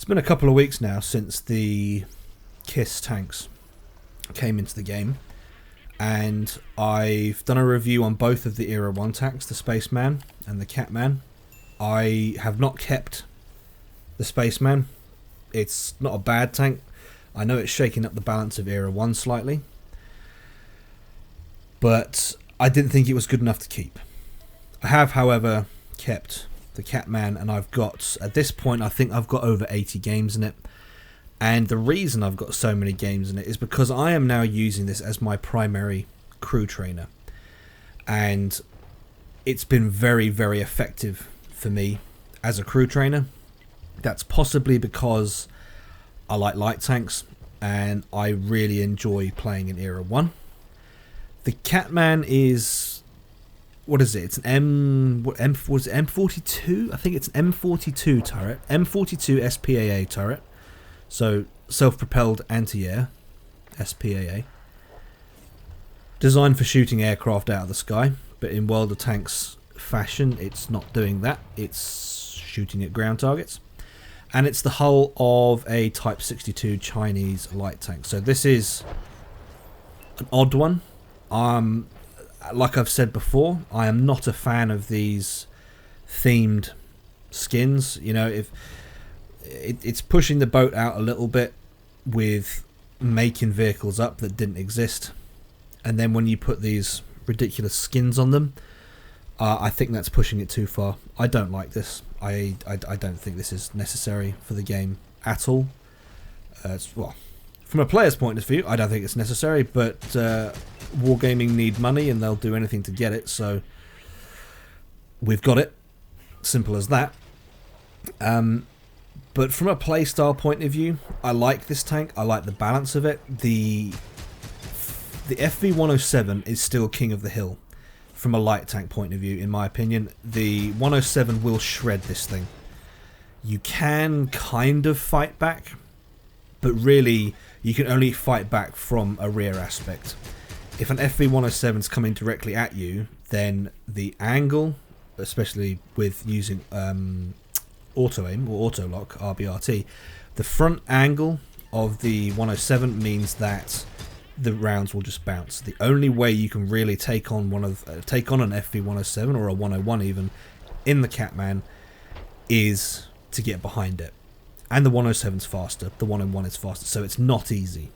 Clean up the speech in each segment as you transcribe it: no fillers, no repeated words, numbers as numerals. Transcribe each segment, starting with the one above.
It's been a couple of weeks now since the KISS tanks came into the game, and I've done a review on both of the Era 1 tanks, the Spaceman and the Catman. I have not kept the Spaceman. It's not a bad tank. I know it's shaking up the balance of Era 1 slightly, but I didn't think it was good enough to keep. I have, however, kept the Catman, and I've got, at this point, I think I've got over 80 games in it. And the reason I've got so many games in it is because I am now using this as my primary crew trainer. And it's been very, very effective for me as a crew trainer. That's possibly because I like light tanks and I really enjoy playing in Era 1. The Catman is, what is it? It's an was it M42? I think it's an M42 turret. M42 SPAA turret. So, self-propelled anti-air, SPAA. Designed for shooting aircraft out of the sky, but in World of Tanks fashion, it's not doing that. It's shooting at ground targets. And it's the hull of a Type 62 Chinese light tank. So this is an odd one. Like I've said before, I am not a fan of these themed skins. You know, if it's pushing the boat out a little bit with making vehicles up that didn't exist, and then when you put these ridiculous skins on them, I think that's pushing it too far. I don't like this. I don't think this is necessary for the game at all. Well, from a player's point of view, I don't think it's necessary, but Wargaming need money and they'll do anything to get it, so we've got it. Simple as that. But from a playstyle point of view, I like this tank. I like the balance of it. The FV-107 is still king of the hill from a light tank point of view, in my opinion. The 107 will shred this thing. You can kind of fight back, but really you can only fight back from a rear aspect. If an FV-107 is coming directly at you, then the angle, especially with using auto aim or auto lock, RBRT, the front angle of the 107 means that the rounds will just bounce. The only way you can really take on an FV-107 or a 101 even in the Catman is to get behind it. And the 107's faster, the 101 is faster, so it's not easy.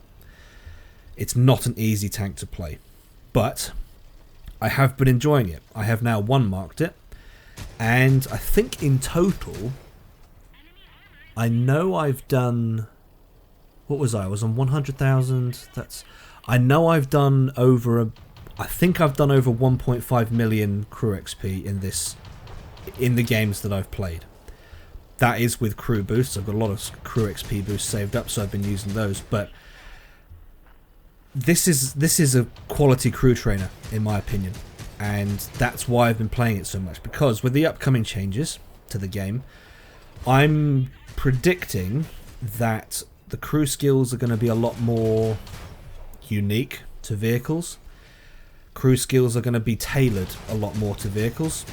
It's not an easy tank to play. But I have been enjoying it. I have now one-marked it, and I think in total, I know I've done, what was I was on 100,000. I know I've done over I think I've done over 1.5 million crew XP in the games that I've played. That is with crew boosts. I've got a lot of crew XP boosts saved up, so I've been using those. But this is a quality crew trainer, in my opinion, and that's why I've been playing it so much. Because with the upcoming changes to the game, I'm predicting that the crew skills are going to be a lot more unique to vehicles. Crew skills are going to be tailored a lot more to vehicles.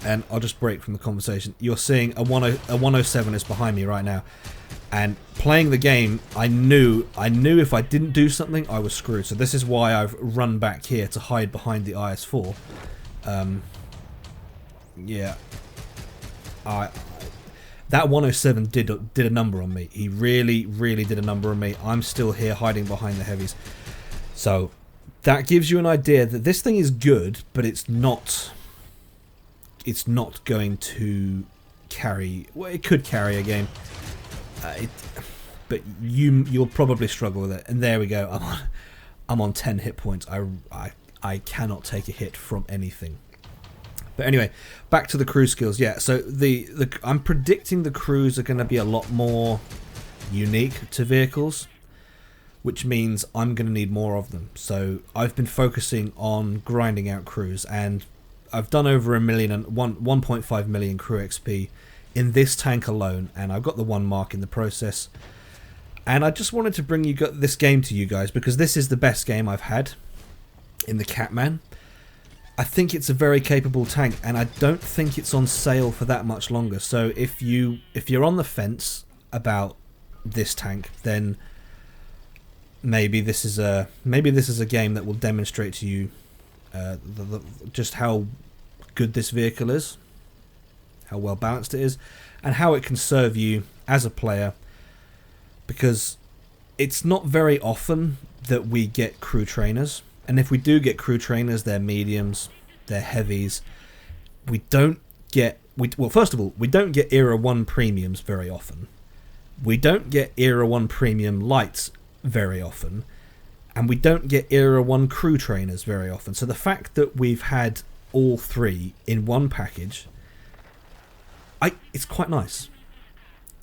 And I'll just break from the conversation. You're seeing a 107 is behind me right now. And playing the game, I knew if I didn't do something, I was screwed. So this is why I've run back here to hide behind the IS-4. Yeah. That 107 did a number on me. He really, really did a number on me. I'm still here hiding behind the heavies. So that gives you an idea that this thing is good, but it's not going to carry. Well, it could carry a game, but you'll probably struggle with it. And there we go. I'm on 10 hit points. I cannot take a hit from anything. But anyway, back to the crew skills. Yeah, so I'm predicting the crews are going to be a lot more unique to vehicles, which means I'm going to need more of them. So I've been focusing on grinding out crews, and I've done over 1.5 million crew XP in this tank alone, and I've got the 1 mark in the process. And I just wanted to bring this game to you guys because this is the best game I've had in the Catman. I think it's a very capable tank, and I don't think it's on sale for that much longer. So if you're on the fence, about this tank, then maybe this is a game that will demonstrate to you just how good this vehicle is, how well balanced it is, and how it can serve you as a player, because it's not very often that we get crew trainers, and if we do get crew trainers, they're mediums, they're heavies. We don't get well, first of all, we don't get Era 1 premiums very often. We don't get Era 1 premium lights very often, and we don't get Era 1 crew trainers very often. So the fact that we've had all three in one package, it's quite nice.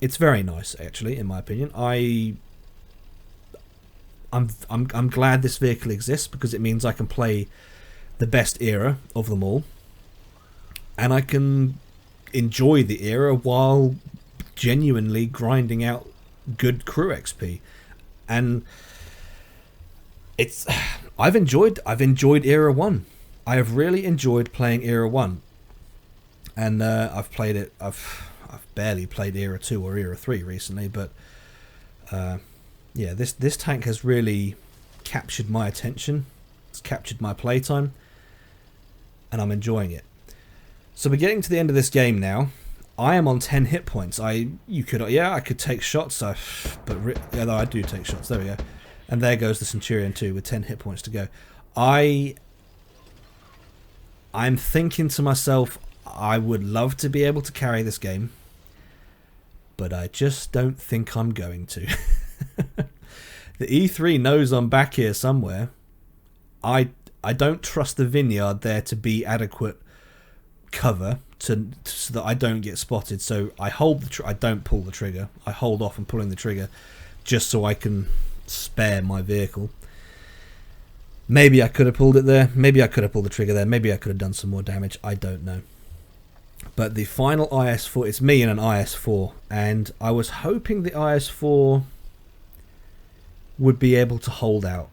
It's very nice, actually, in my opinion. I'm glad this vehicle exists, because it means I can play the best era of them all, and I can enjoy the era while genuinely grinding out good crew XP. And I've enjoyed Era 1. I have really enjoyed playing Era 1, and I've barely played Era 2 or Era 3 recently, but yeah, this tank has really captured my attention. It's captured my playtime, and I'm enjoying it. So we're getting to the end of this game now. I am on 10 hit points. I could take shots, I do take shots. There we go. And there goes the Centurion 2 with 10 hit points to go. I'm thinking to myself, I would love to be able to carry this game, but I just don't think I'm going to. The E3 knows I'm back here somewhere. I don't trust the Vineyard there to be adequate cover so that I don't get spotted. So I I don't pull the trigger. I hold off on pulling the trigger just so I can spare my vehicle. Maybe I could have pulled it there. Maybe I could have pulled the trigger there. Maybe I could have done some more damage. I don't know. But the final IS-4, it's me in an IS-4, and I was hoping the IS-4 would be able to hold out,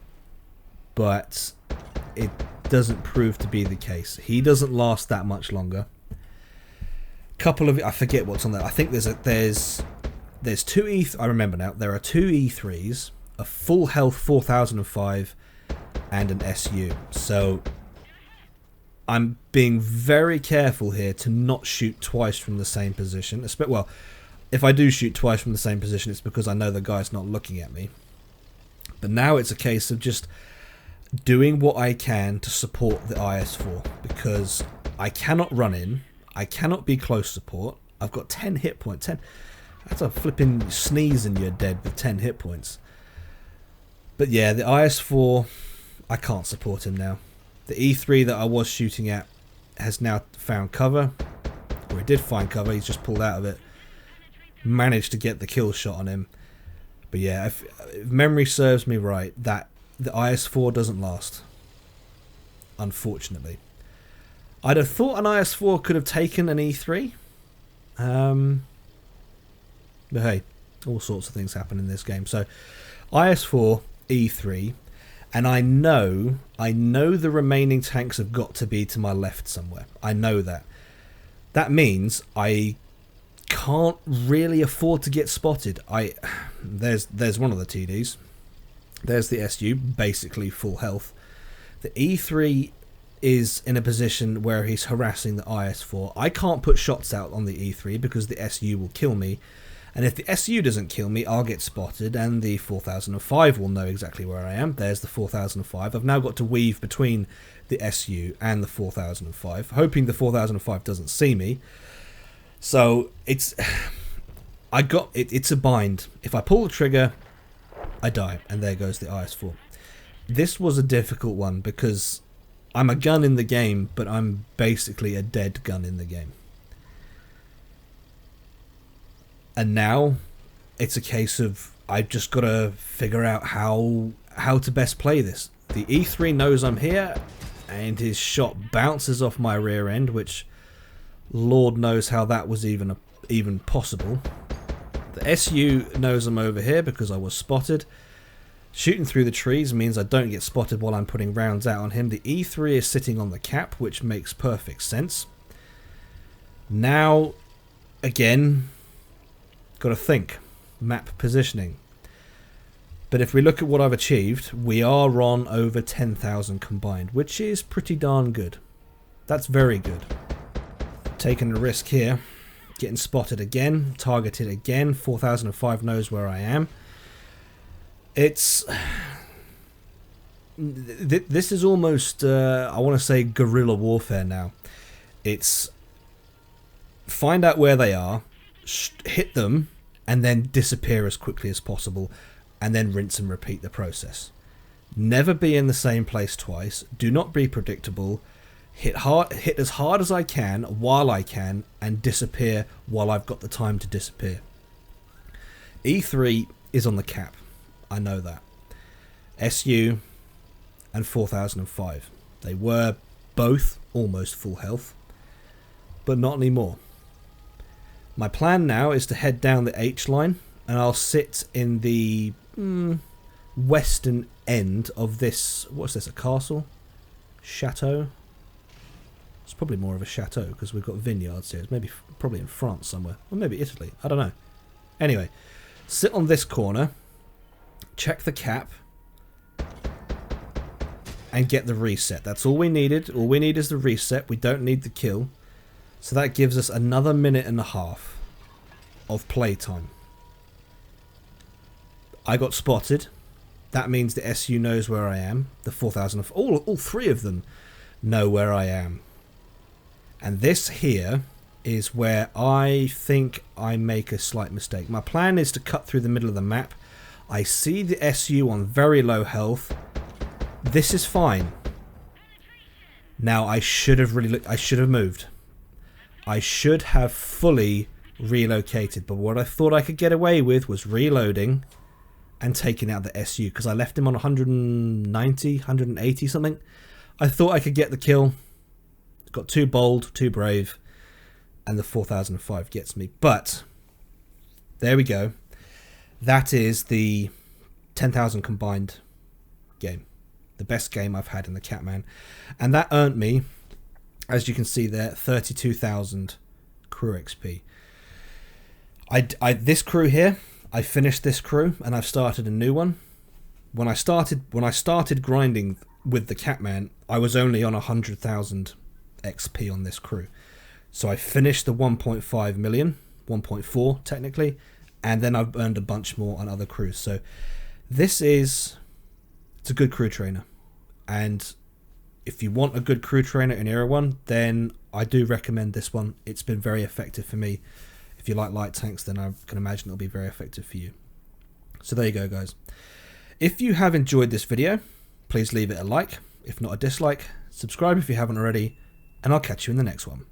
but it doesn't prove to be the case. He doesn't last that much longer. I forget what's on there. I think there's two I remember now. There are two E3s, a full health 4005, and an SU. So I'm being very careful here to not shoot twice from the same position. Well, if I do shoot twice from the same position, it's because I know the guy's not looking at me. But now it's a case of just doing what I can to support the IS-4, because I cannot run in, I cannot be close support. I've got 10 hit points. 10. That's a flipping sneeze and you're dead with 10 hit points. But yeah, the IS-4, I can't support him now. The E3 that I was shooting at has now found cover, or he did find cover, he's just pulled out of it. Managed to get the kill shot on him. But yeah, if memory serves me right, that the IS-4 doesn't last. Unfortunately. I'd have thought an IS-4 could have taken an E3. But hey, all sorts of things happen in this game. So, IS-4, E3, and I know the remaining tanks have got to be to my left somewhere. I know that. That means I can't really afford to get spotted. There's one of the TDs. There's the SU, basically full health. The E3 is in a position where he's harassing the IS-4. I can't put shots out on the E3 because the SU will kill me. And if the SU doesn't kill me, I'll get spotted, and the 4005 will know exactly where I am. There's the 4005. I've now got to weave between the SU and the 4005, hoping the 4005 doesn't see me. So it's a bind. If I pull the trigger, I die, and there goes the IS-4. This was a difficult one because I'm a gun in the game, but I'm basically a dead gun in the game. And now it's a case of I've just got to figure out how to best play this. The E3 knows I'm here, and his shot bounces off my rear end, which Lord knows how that was even possible. The SU knows I'm over here because I was spotted. Shooting through the trees means I don't get spotted while I'm putting rounds out on him. The E3 is sitting on the cap, which makes perfect sense. Now, again, got to think. map positioning. But if we look at what I've achieved, we are on over 10,000 combined, which is pretty darn good. That's very good. Taking a risk here, getting spotted again, targeted again. 4005 knows where I am. It's... This is almost, I want to say, guerrilla warfare now. It's find out where they are, hit them, and then disappear as quickly as possible, and then rinse and repeat the process. Never be in the same place twice. Do not be predictable. Hit as hard as I can while I can, and disappear while I've got the time to disappear. E3 is on the cap. I know that. SU and 4005. They were both almost full health, but not anymore. My plan now is to head down the H line, and I'll sit in the western end of this. What's this? A castle? Chateau? It's probably more of a chateau because we've got vineyards here. It's probably in France somewhere, or maybe Italy. I don't know. Anyway, sit on this corner, check the cap, and get the reset. That's all we needed. All we need is the reset. We don't need the kill. So that gives us another minute and a half of playtime. I got spotted. That means the SU knows where I am. The 4000, all three of them know where I am. And this here is where I think I make a slight mistake. My plan is to cut through the middle of the map. I see the SU on very low health. This is fine. Now I should have moved. I should have fully relocated, but what I thought I could get away with was reloading and taking out the SU, because I left him on 190, 180 something. I thought I could get the kill. Got too bold, too brave, and the 4005 gets me. But there we go. That is the 10,000 combined game. The best game I've had in the Catman, and that earned me, as you can see there, 32,000 crew XP. This crew here, I finished this crew and I've started a new one. When I started grinding with the Catman, I was only on 100,000 XP on this crew. So I finished the 1.5 million, 1.4 technically, and then I've earned a bunch more on other crews. So it's a good crew trainer. And if you want a good crew trainer in Era 1, then I do recommend this one. It's been very effective for me. If you like light tanks, then I can imagine it'll be very effective for you. So there you go, guys. If you have enjoyed this video, please leave it a like. If not, a dislike. Subscribe if you haven't already. And I'll catch you in the next one.